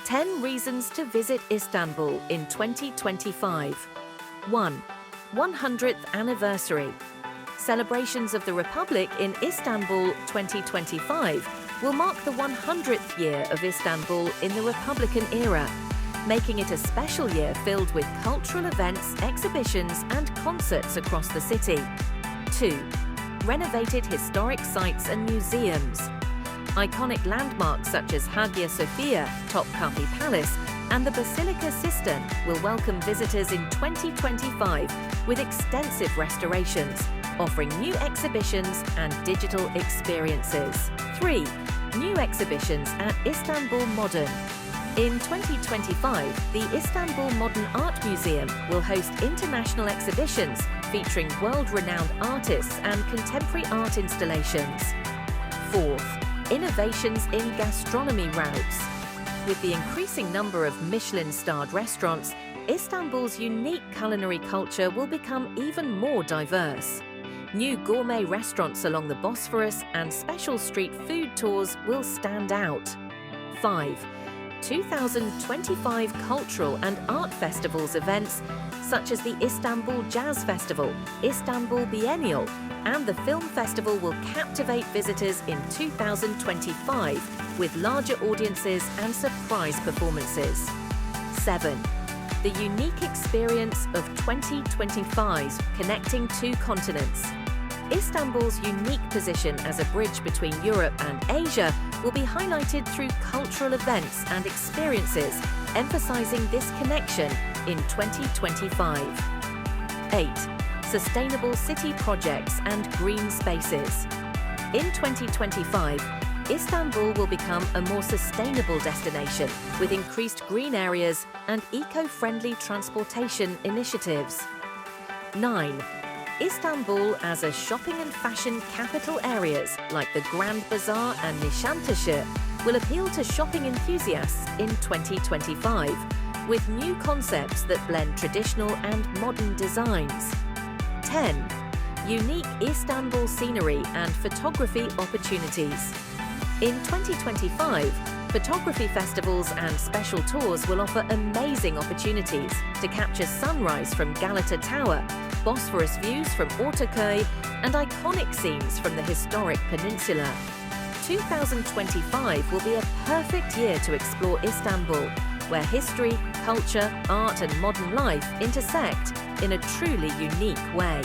10 reasons to visit Istanbul in 2025. 1. 100th anniversary. Celebrations of the Republic in Istanbul 2025 will mark the 100th year of Istanbul in the Republican era, making it a special year filled with cultural events, exhibitions and concerts across the city. 2. Renovated historic sites and museums. Iconic landmarks such as Hagia Sophia, Topkapı Palace and the Basilica Cistern will welcome visitors in 2025 with extensive restorations, offering new exhibitions and digital experiences. 3. New exhibitions at Istanbul Modern. In 2025, the Istanbul Modern Art Museum will host international exhibitions featuring world-renowned artists and contemporary art installations. 4th, innovations in gastronomy routes. With the increasing number of Michelin-starred restaurants, Istanbul's unique culinary culture will become even more diverse. New gourmet restaurants along the Bosphorus and special street food tours will stand out. 5. 2025 cultural and art festivals events such as the Istanbul Jazz Festival, Istanbul Biennial, and the Film Festival will captivate visitors in 2025 with larger audiences and surprise performances. 7. The unique experience of 2025 connecting two continents. Istanbul's unique position as a bridge between Europe and Asia will be highlighted through cultural events and experiences, emphasizing this connection in 2025. 8. Sustainable city projects and green spaces. In 2025, Istanbul will become a more sustainable destination with increased green areas and eco-friendly transportation initiatives. 9. Istanbul as a shopping and fashion capital areas like the Grand Bazaar and Nişantaşı will appeal to shopping enthusiasts in 2025 with new concepts that blend traditional and modern designs. 10. Unique Istanbul scenery and photography opportunities. In 2025, photography festivals and special tours will offer amazing opportunities to capture sunrise from Galata Tower, Bosphorus views from Ortaköy, and iconic scenes from the historic peninsula. 2025 will be a perfect year to explore Istanbul, where history, culture, art and modern life intersect in a truly unique way.